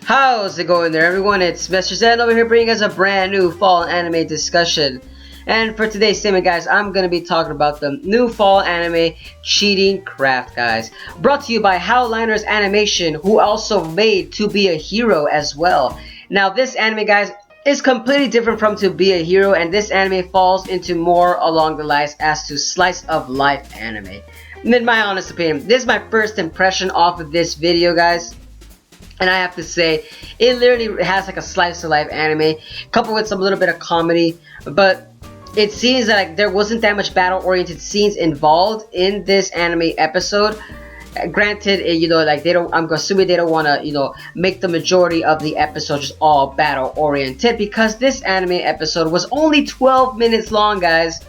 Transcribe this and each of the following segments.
How's it going there, everyone? It's Mr. Zen over here bringing us a brand new fall anime discussion. And for today's segment, guys, I'm going to be talking about the new fall anime Cheating Craft, guys. Brought to you by Howliners Animation, who also made To Be a Hero as well. Now, this anime, guys, is completely different from To Be a Hero, and this anime falls into more along the lines as to slice of life anime. In my honest opinion, this is my first impression off of this video, guys. And I have to say, it literally has like a slice of life anime, coupled with some little bit of comedy, but it seems like there wasn't that much battle-oriented scenes involved in this anime episode. Granted, you know, like I'm assuming they don't want to, you know, make the majority of the episode just all battle-oriented, because this anime episode was only 12 minutes long, guys.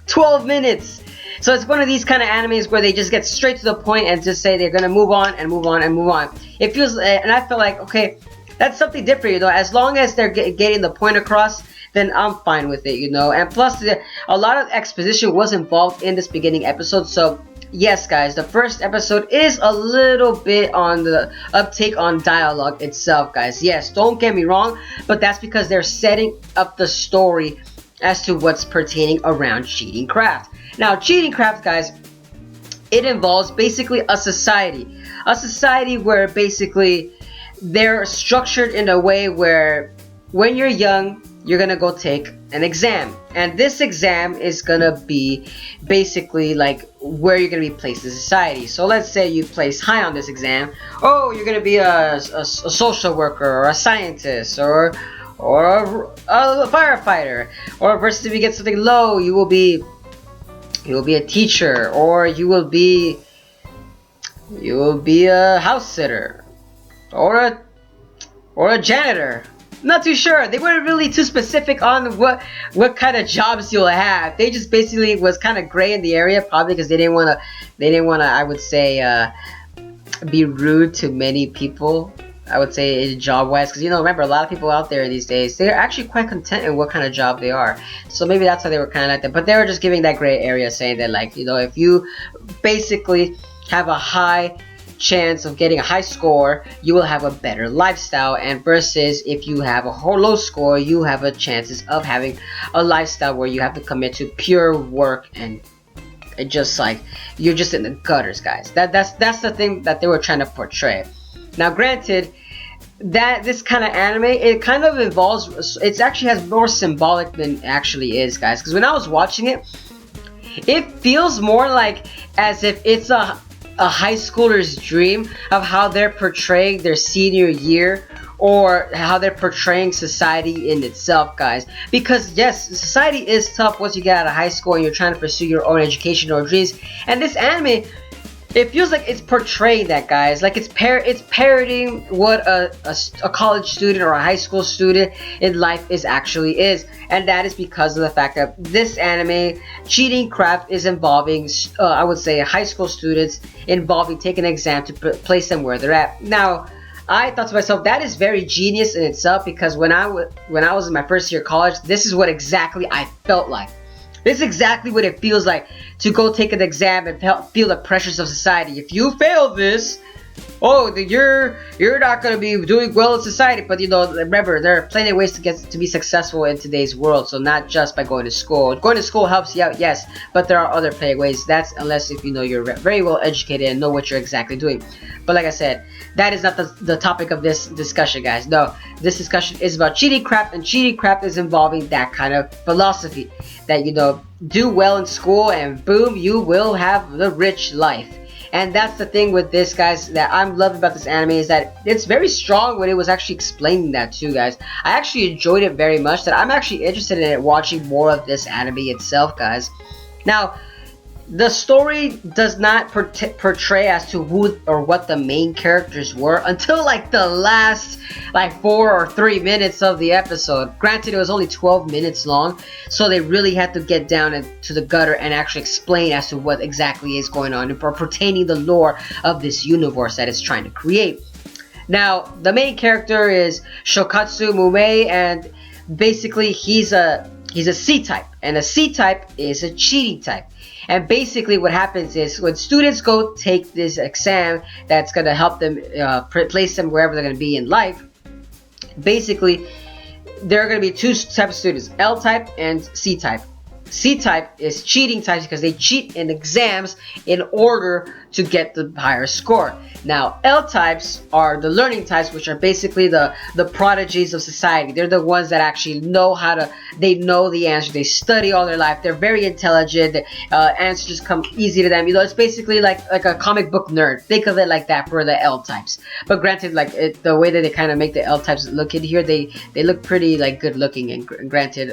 12 minutes! So it's one of these kind of animes where they just get straight to the point and just say they're gonna move on and move on and move on. It feels, and I feel like, okay, that's something different, you know. As long as they're getting the point across, then I'm fine with it, you know. And plus, a lot of exposition was involved in this beginning episode. So yes, guys, the first episode is a little bit on the uptake on dialogue itself, guys. Yes, don't get me wrong, but that's because they're setting up the story as to what's pertaining around Cheating Craft. Now, Cheating Craft, guys, it involves basically a society where basically they're structured in a way where when you're young, you're gonna go take an exam, and this exam is gonna be basically like where you're gonna be placed in society. So let's say you place high on this exam. Oh, you're gonna be a social worker or a scientist or a firefighter. Or versus if you get something low, you will be a teacher, or you will be a house sitter, or a janitor. I'm not too sure. They weren't really too specific on what kind of jobs you'll have. They just basically was kind of gray in the area, probably because they didn't want to I would say be rude to many people. I would say job-wise, because, you know, remember, a lot of people out there these days, they're actually quite content in what kind of job they are. So maybe that's why they were kind of like that. But they were just giving that gray area, saying that, like, you know, if you basically have a high chance of getting a high score, you will have a better lifestyle, and versus if you have a low score, you have a chances of having a lifestyle where you have to commit to pure work and just like you're just in the gutters, guys. That's the thing that they were trying to portray. Now, granted, that this kind of anime, it kind of involves, it actually has more symbolic than it actually is, guys. Because when I was watching it, it feels more like as if it's a high schooler's dream of how they're portraying their senior year, or how they're portraying society in itself, guys. Because yes, society is tough once you get out of high school and you're trying to pursue your own education or dreams. And this anime, it feels like it's portraying that, guys. Like it's parodying what a college student or a high school student in life actually is. And that is because of the fact that this anime, Cheating Craft, is involving, I would say, high school students involving taking an exam to place them where they're at. Now, I thought to myself, that is very genius in itself, because when I was in my first year of college, this is what exactly I felt like. This is exactly what it feels like to go take an exam and feel the pressures of society. If you fail this, oh, you're not going to be doing well in society. But, you know, remember, there are plenty of ways to be successful in today's world. So not just by going to school. Going to school helps you out, yes, but there are other plenty of ways. That's unless if you know you're very well educated and know what you're exactly doing. But like I said, that is not the topic of this discussion, guys. No, this discussion is about Cheating Craft, and Cheating Craft is involving that kind of philosophy that, you know, do well in school and boom, you will have the rich life. And that's the thing with this, guys, that I'm loving about this anime, is that it's very strong when it was actually explaining that too, guys. I actually enjoyed it very much, that I'm actually interested in it, watching more of this anime itself, guys. Now, the story does not portray as to who or what the main characters were until like the last like 4 or 3 minutes of the episode. Granted, it was only 12 minutes long, so they really had to get down into the gutter and actually explain as to what exactly is going on or pertaining the lore of this universe that it's trying to create. Now, the main character is Shokatsu Mume, and basically he's a C-type, and a C-type is a cheating type. And basically what happens is when students go take this exam that's going to help them place them wherever they're going to be in life, basically there are going to be two types of students, L type and C type. C type is cheating types because they cheat in exams in order to get the higher score. Now, L types are the learning types, which are basically the prodigies of society. They're the ones that actually know how to, they know the answer. They study all their life. They're very intelligent. Answers just come easy to them. You know, it's basically like a comic book nerd. Think of it like that for the L types. But granted, like the way that they kind of make the L types look in here, they look pretty like good looking. And granted,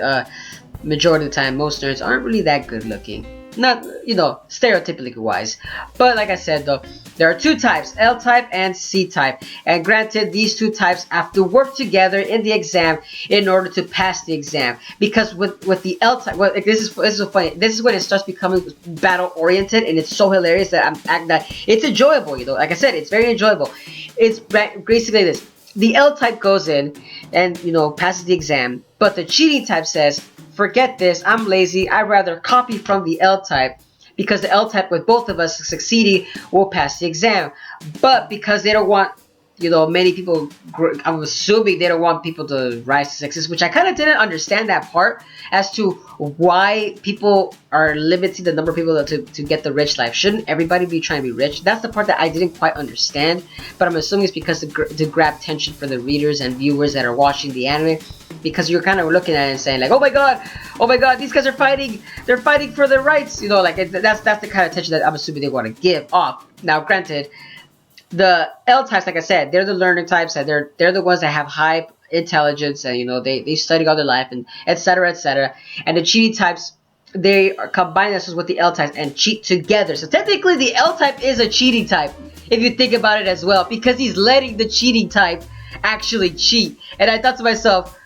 majority of the time, most nerds aren't really that good looking. Not, you know, stereotypically wise. But like I said though, there are two types, L type and C type. And granted, these two types have to work together in the exam in order to pass the exam. Because with the L type, well, this is so funny. This is when it starts becoming battle oriented, and it's so hilarious that it's enjoyable. You know, like I said, it's very enjoyable. It's basically this: the L type goes in and, you know, passes the exam, but the cheating type says, forget this, I'm lazy, I'd rather copy from the L type, because the L type, with both of us succeeding, will pass the exam. But because they don't want, you know, many people, I'm assuming they don't want people to rise to success, which I kind of didn't understand that part as to why people are limiting the number of people to get the rich life. Shouldn't everybody be trying to be rich? That's the part that I didn't quite understand, but I'm assuming it's because to grab attention for the readers and viewers that are watching the anime, because you're kind of looking at it and saying like, oh my god, these guys are fighting, they're fighting for their rights, you know, like that's the kind of attention that I'm assuming they want to give off. Now granted, the L types, like I said, they're the learning types, and they're the ones that have high intelligence, and, you know, they study all their life, and etc, etc. And the cheating types, they are combine themselves with the L types and cheat together. So technically the L type is a cheating type, if you think about it as well, because he's letting the cheating type actually cheat. And I thought to myself,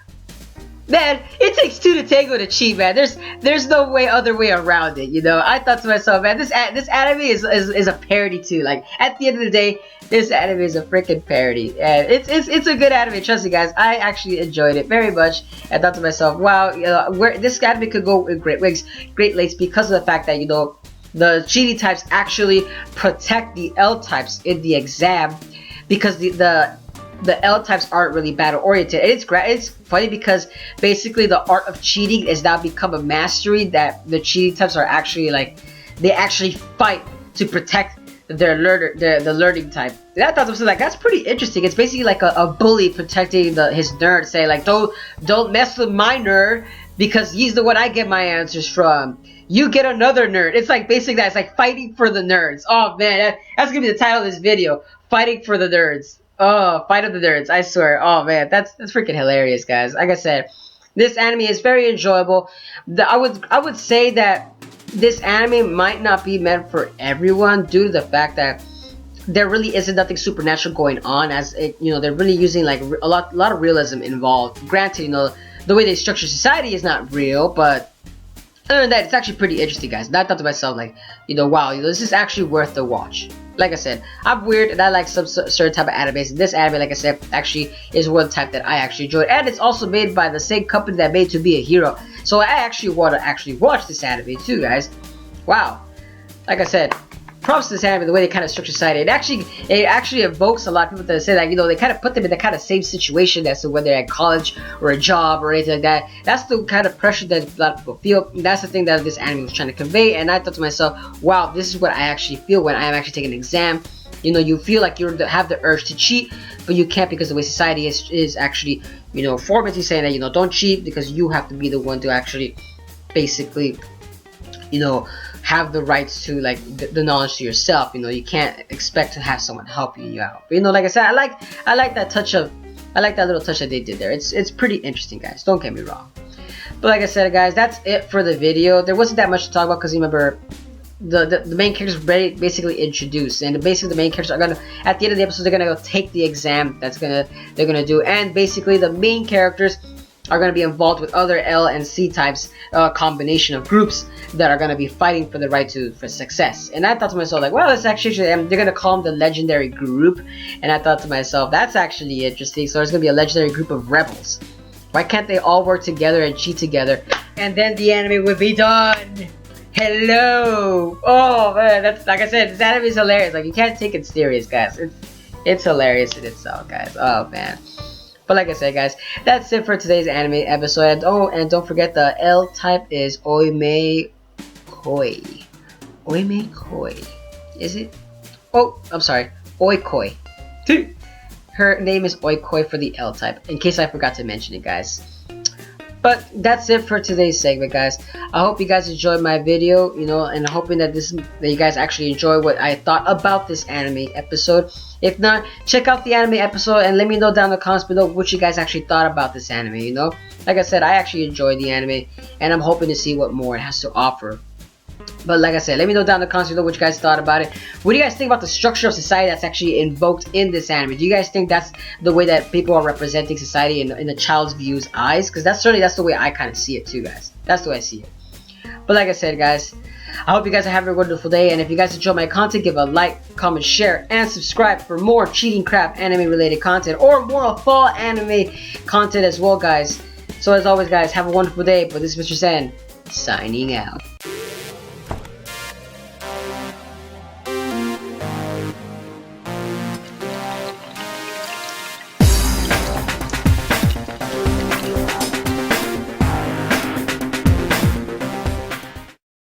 man, it takes two to tango to cheat, man. There's no other way around it, you know. I thought to myself, man, this anime is a parody too. Like, at the end of the day, this anime is a freaking parody, and it's a good anime. Trust me, guys. I actually enjoyed it very much. I thought to myself, wow, you know, where this anime could go in great lengths, because of the fact that, you know, the cheating types actually protect the L types in the exam, because the L types aren't really battle oriented. And it's funny because basically the art of cheating is now become a mastery that the cheating types are actually like, they actually fight to protect their the learning type. And I thought to myself, like, that's pretty interesting. It's basically like a bully protecting his nerd, saying like, don't mess with my nerd, because he's the one I get my answers from. You get another nerd. It's like basically that. It's like fighting for the nerds. Oh man, that's gonna be the title of this video. Fighting for the nerds. Oh, Fight of the Nerds, I swear. Oh man, that's freaking hilarious, guys. Like I said, this anime is very enjoyable. I would say that this anime might not be meant for everyone, due to the fact that there really isn't nothing supernatural going on, as it, you know, they're really using like a lot of realism involved. Granted, you know, the way they structure society is not real, but other than that, it's actually pretty interesting, guys. And I thought to myself, like, you know, wow, you know, this is actually worth the watch. Like I said, I'm weird and I like some certain type of animes, and this anime, like I said, actually is one type that I actually enjoyed. And it's also made by the same company that made To Be a Hero, so I actually want to watch this anime too, guys. Wow. Like I said, props to this anime, the way they kind of structure society. It actually evokes a lot of people that say that, you know, they kind of put them in the kind of same situation as to when they're at college or a job or anything like that. That's the kind of pressure that a lot of people feel. That's the thing that this anime was trying to convey. And I thought to myself, wow, this is what I actually feel when I'm actually taking an exam. You know, you feel like you have the urge to cheat, but you can't, because the way society is actually, you know, formatting, saying that, you know, don't cheat, because you have to be the one to actually basically, you know, have the rights to like the knowledge to yourself. You know, you can't expect to have someone helping you out. But, you know, like I said, I like that little touch that they did there. It's pretty interesting, guys. Don't get me wrong. But like I said, guys, that's it for the video. There wasn't that much to talk about, because remember, the main characters were basically introduced, and basically the main characters are gonna, at the end of the episode, they're gonna go take the exam they're gonna do, and basically the main characters are going to be involved with other L and C types, combination of groups that are going to be fighting for the right for success. And I thought to myself, like, well, it's actually, they're going to call them the legendary group. And I thought to myself, that's actually interesting. So there's going to be a legendary group of rebels. Why can't they all work together and cheat together, and then the anime would be done? Hello. Oh man, that's, like I said, this anime is hilarious. Like, you can't take it serious, guys. It's hilarious in itself, guys. Oh man. But like I said, guys, that's it for today's anime episode. And don't forget the L type is Oime Koi. Oime Koi. Is it? Oh, I'm sorry. Oikoi. Her name is Oikoi for the L type, in case I forgot to mention it, guys. But that's it for today's segment, guys. I hope you guys enjoyed my video, you know, and hoping that you guys actually enjoy what I thought about this anime episode. If not, check out the anime episode and let me know down in the comments below what you guys actually thought about this anime, you know. Like I said, I actually enjoyed the anime, and I'm hoping to see what more it has to offer. But like I said, let me know down in the comments below what you guys thought about it. What do you guys think about the structure of society that's actually invoked in this anime? Do you guys think that's the way that people are representing society in the child's view's eyes? Because that's the way I kind of see it too, guys. That's the way I see it. But like I said, guys, I hope you guys are having a wonderful day. And if you guys enjoy my content, give a like, comment, share, and subscribe for more cheating crap anime related content, or more fall anime content as well, guys. So as always, guys, have a wonderful day. But this is Mr. Sen, signing out.